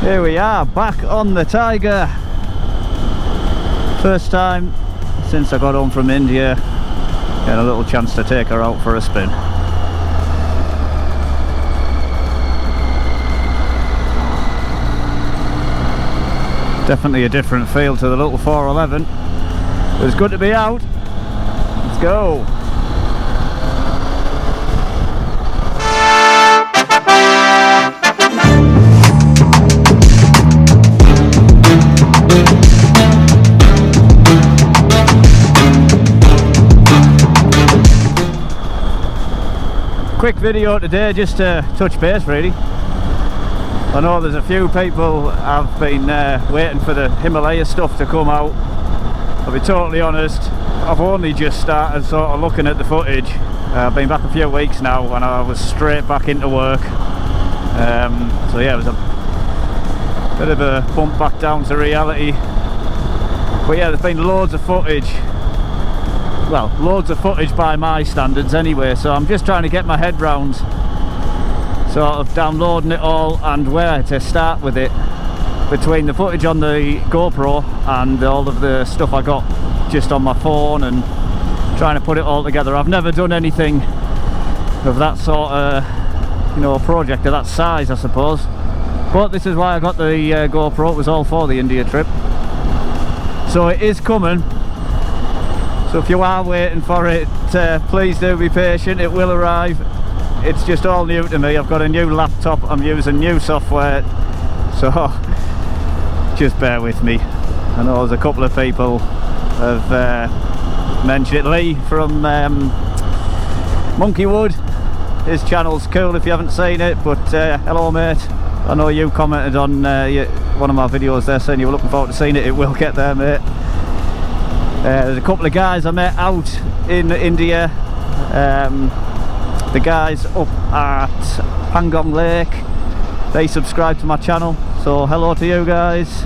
Here we are, back on the Tiger. First time since I got home from India, getting a little chance to take her out for a spin. Definitely a different feel to the little 411. It was good to be out. Let's go. Quick video today just to touch base really. I know there's a few people have been waiting for the Himalayas stuff to come out. I'll be totally honest, I've only just started sort of looking at the footage. I've been back a few weeks now and I was straight back into work. So yeah, it was a bit of a bump back down to reality. But yeah, there's been loads of footage. Well, loads of footage by my standards anyway, so I'm just trying to get my head round sort of downloading it all and where to start with it, between the footage on the GoPro and all of the stuff I got just on my phone and trying to put it all together. I've never done anything of that sort of, you know, project of that size, I suppose, but this is why I got the GoPro. It was all for the India trip, so it is coming. So if you are waiting for it, please do be patient, it will arrive. It's just all new to me. I've got a new laptop, I'm using new software, so just bear with me. I know there's a couple of people have mentioned it. Lee from Monkeywood, his channel's cool if you haven't seen it, but hello mate. I know you commented on one of my videos there saying you were looking forward to seeing it. It will get there, mate. There's a couple of guys I met out in India, the guys up at Pangong Lake. They subscribe to my channel, so hello to you guys.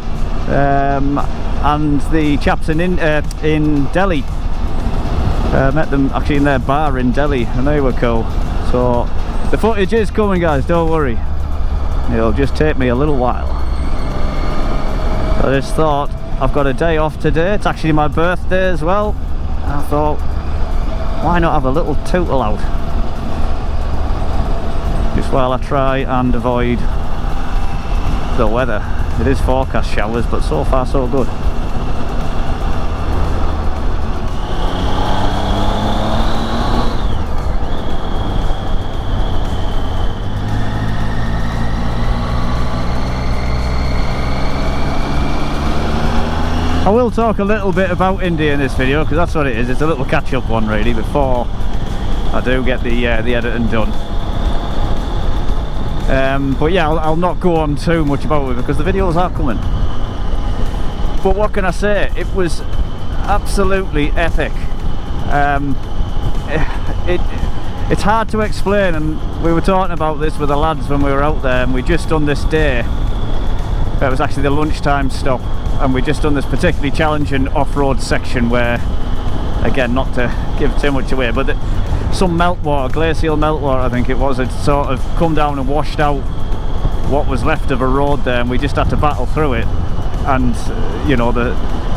And the chaps in Delhi, met them actually in their bar in Delhi and they were cool. So the footage is coming guys, don't worry, it'll just take me a little while. I just thought, I've got a day off today, it's actually my birthday as well. I thought, why not have a little tootle out? Just while I try and avoid the weather. It is forecast showers, but so far so good. I will talk a little bit about India in this video because that's what it is. It's a little catch-up one really before I do get the editing done. But yeah, I'll not go on too much about it because the videos are coming. But what can I say? It was absolutely epic. It's hard to explain, and we were talking about this with the lads when we were out there, and we just done this day. It was actually the lunchtime stop, and we just done this particularly challenging off-road section where, again, not to give too much away, but some meltwater, glacial meltwater I think it was, had sort of come down and washed out what was left of a road there, and we just had to battle through it. And you know, the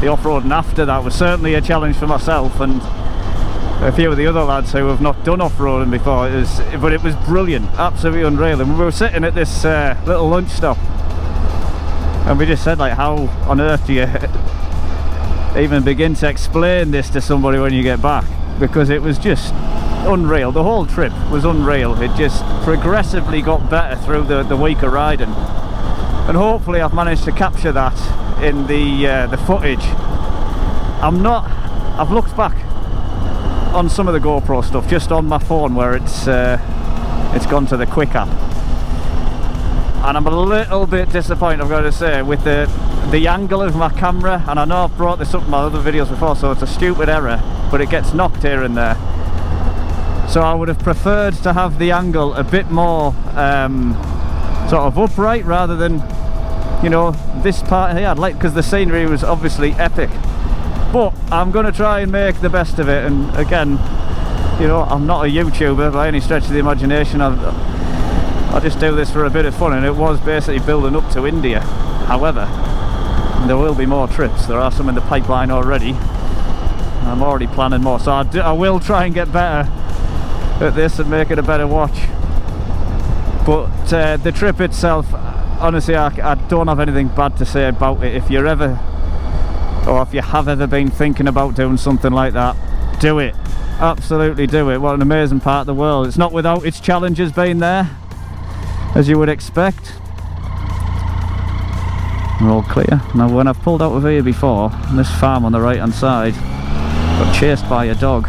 off-roading after that was certainly a challenge for myself and a few of the other lads who have not done off-roading before. But it was brilliant, absolutely unreal. And we were sitting at this little lunch stop, and we just said, like, how on earth do you even begin to explain this to somebody when you get back? Because it was just unreal. The whole trip was unreal. It just progressively got better through the week of riding, and hopefully I've managed to capture that in the footage. I've looked back on some of the GoPro stuff just on my phone where it's gone to the quick app, and I'm a little bit disappointed, I've got to say, with the angle of my camera. And I know I've brought this up in my other videos before, so it's a stupid error, but it gets knocked here and there. So I would have preferred to have the angle a bit more sort of upright rather than, you know, this part here. I'd like, because the scenery was obviously epic, but I'm going to try and make the best of it. And again, you know, I'm not a YouTuber by any stretch of the imagination. I just do this for a bit of fun, and it was basically building up to India. However, there will be more trips. There are some in the pipeline already. I'm already planning more, so I will try and get better at this and make it a better watch. But the trip itself, honestly, I don't have anything bad to say about it. If you're ever, or if you have ever been thinking about doing something like that, do it. Absolutely do it. What an amazing part of the world. It's not without its challenges being there, as you would expect. We're all clear. Now, when I've pulled out of here before, on this farm on the right hand side, got chased by a dog.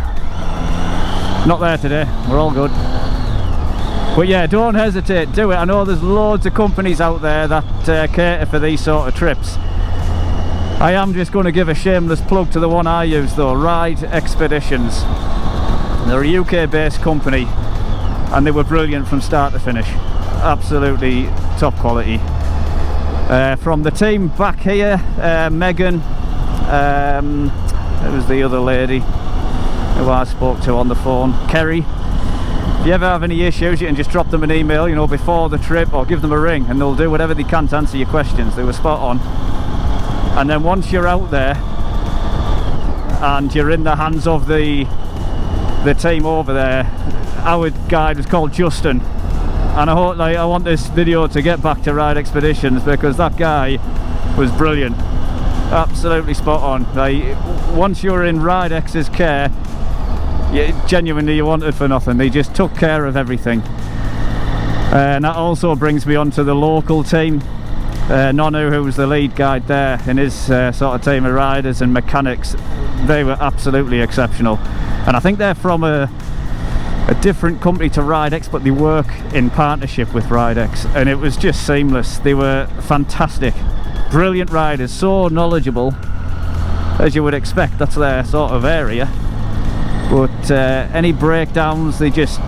Not there today, we're all good. But yeah, don't hesitate, do it. I know there's loads of companies out there that cater for these sort of trips. I am just going to give a shameless plug to the one I use though, Ride Expeditions. They're a UK based company and they were brilliant from start to finish. Absolutely top quality. From the team back here, Megan, it was the other lady who I spoke to on the phone, Kerry. If you ever have any issues, you can just drop them an email, you know, before the trip, or give them a ring, and they'll do whatever they can to answer your questions. They were spot on. And then once you're out there and you're in the hands of the team over there, our guide was called Justin, and I want this video to get back to Ride Expeditions because that guy was brilliant, absolutely spot on. Like, once you're in Ride X's care, genuinely you wanted for nothing. They just took care of everything. And that also brings me on to the local team. Nonu, who was the lead guide there, and his sort of team of riders and mechanics, they were absolutely exceptional. And I think they're from a different company to Ridex, but they work in partnership with Ridex, and it was just seamless. They were fantastic, brilliant riders, so knowledgeable, as you would expect. That's their sort of area. But any breakdowns, they just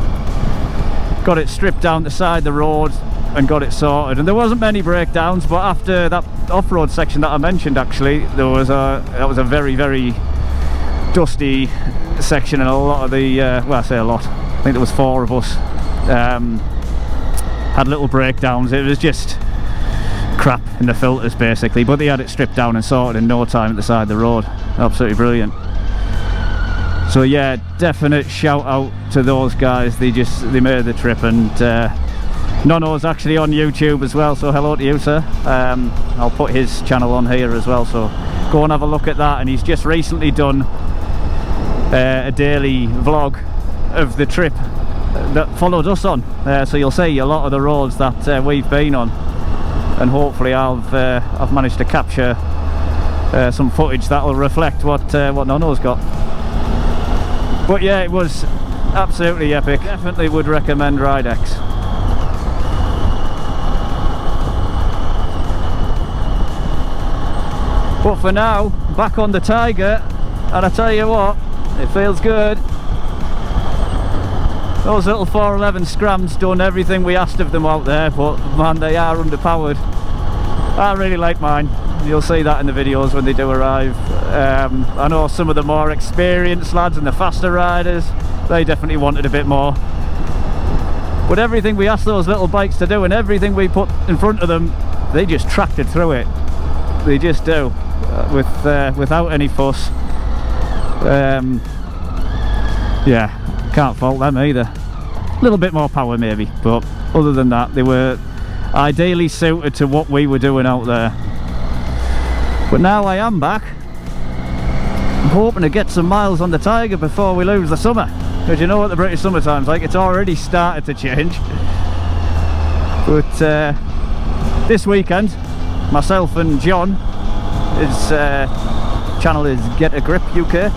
got it stripped down to side the road and got it sorted. And there wasn't many breakdowns, but after that off-road section that I mentioned, actually, that was a very, very dusty section, and a lot of the well, I say a lot, I think there was 4 of us, had little breakdowns. It was just crap in the filters basically, but they had it stripped down and sorted in no time at the side of the road. Absolutely brilliant. So yeah, definite shout out to those guys. They made the trip. And Nono's actually on YouTube as well, so hello to you, sir. I'll put his channel on here as well, so go and have a look at that. And he's just recently done a daily vlog of the trip that followed us on, so you'll see a lot of the roads that we've been on, and hopefully I've managed to capture some footage that will reflect what Nono's got. But yeah, it was absolutely epic. Definitely would recommend Ridex. But for now, back on the Tiger, and I tell you what, it feels good. Those little 411 Scrams done everything we asked of them out there, but man, they are underpowered. I really like mine. You'll see that in the videos when they do arrive. I know some of the more experienced lads and the faster riders, they definitely wanted a bit more. But everything we asked those little bikes to do and everything we put in front of them, they just tracked it through it. They just do, without any fuss. Yeah, can't fault them either. A little bit more power maybe, but other than that, they were ideally suited to what we were doing out there. But now I am back. I'm hoping to get some miles on the Tiger before we lose the summer, because you know what the British summertime's like. It's already started to change. But this weekend, myself and John, his channel is Get a Grip UK,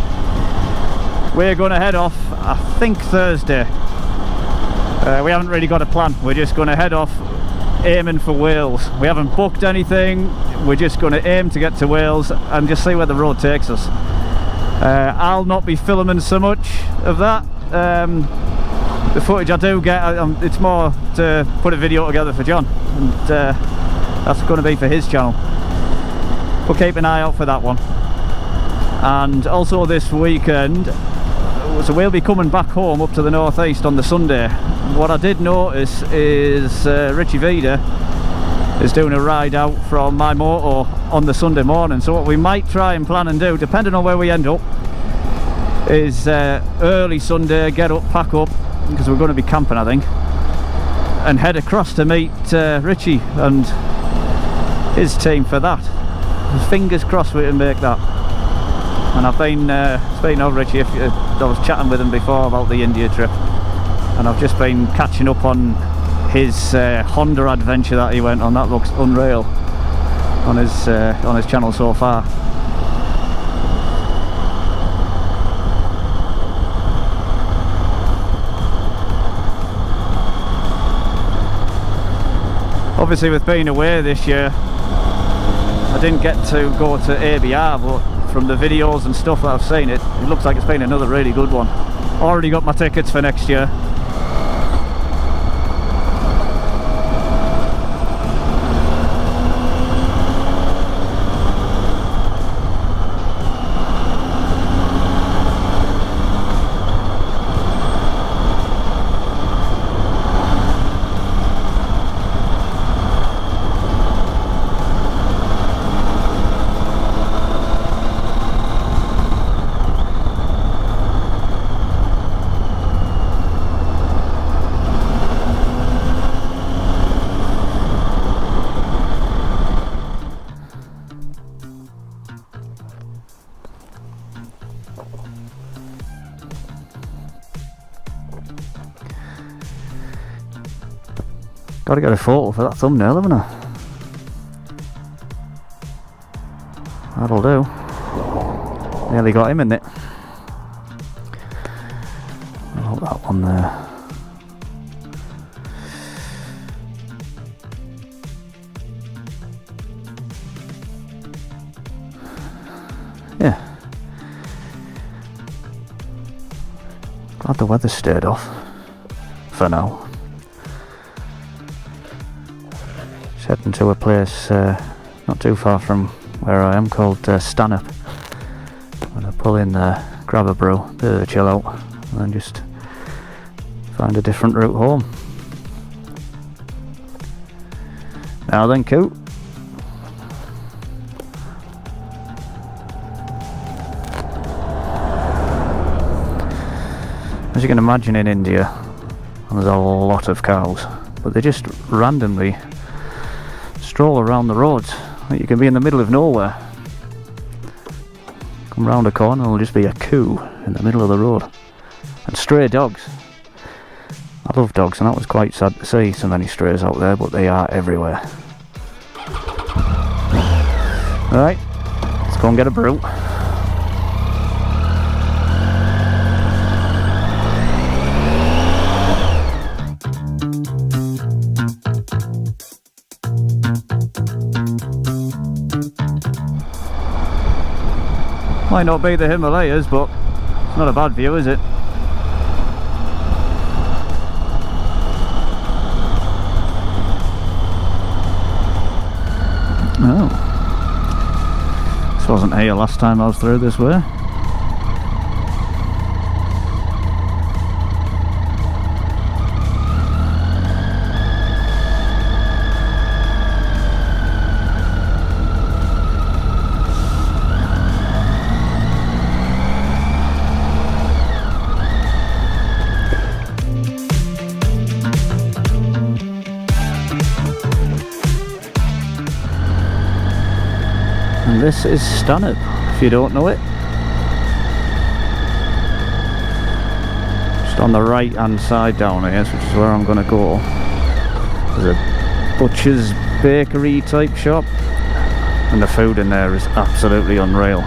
we're going to head off, I think Thursday. We haven't really got a plan. We're just going to head off aiming for Wales. We haven't booked anything. We're just going to aim to get to Wales and just see where the road takes us. I'll not be filming so much of that. The footage I do get, it's more to put a video together for John, and that's going to be for his channel. But keep an eye out for that one. And also this weekend so we'll be coming back home up to the northeast on the Sunday. What I did notice is Richie Vida is doing a ride out from my moto on the Sunday morning. So what we might try and plan and do, depending on where we end up, is early Sunday, get up, pack up, because we're going to be camping, I think, and head across to meet Richie and his team for that. Fingers crossed we can make that. And I've been speaking of Richie, I was chatting with him before about the India trip, and I've just been catching up on his Honda adventure that he went on. That looks unreal on his channel so far. Obviously, with being away this year, I didn't get to go to ABR, but from the videos and stuff that I've seen, it looks like it's been another really good one. Already got my tickets for next year. Gotta get a photo for that thumbnail, haven't I? That'll do. Nearly got him in it. I'll put that one there. Yeah. Glad the weather stayed off. For now. Heading to a place not too far from where I am called Stanhope. I'm going to pull in there, grab a brew, bit of a chill out, and then just find a different route home. Now then, Coot. As you can imagine, in India there's a lot of cows, but they just randomly stroll around the roads. You can be in the middle of nowhere, come round a corner and there'll just be a coo in the middle of the road. And stray dogs. I love dogs, and that was quite sad to see so many strays out there, but they are everywhere. Right, let's go and get a brew. Might not be the Himalayas, but it's not a bad view, is it? Oh. This wasn't here last time I was through this way. And this is Stanhope, if you don't know it. Just on the right hand side down here, which is where I'm going to go. There's a butcher's bakery type shop, and the food in there is absolutely unreal.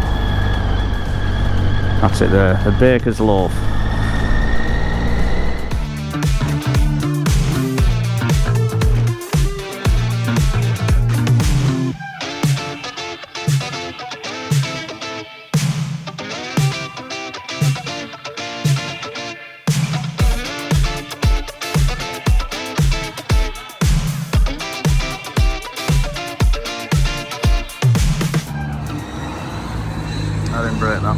That's it there, the baker's loaf. I didn't break that.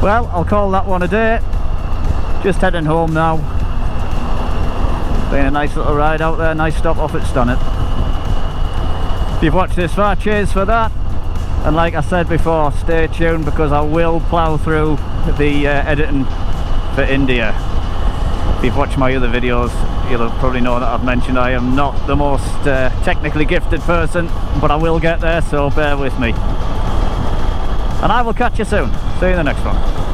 Well, I'll call that one a day. Just heading home now. Been a nice little ride out there, nice stop off at Stanhope. If you've watched this far, cheers for that. And like I said before, stay tuned because I will plough through the editing for India. If you've watched my other videos, you'll probably know that I've mentioned I am not the most technically gifted person, but I will get there, so bear with me. And I will catch you soon. See you in the next one.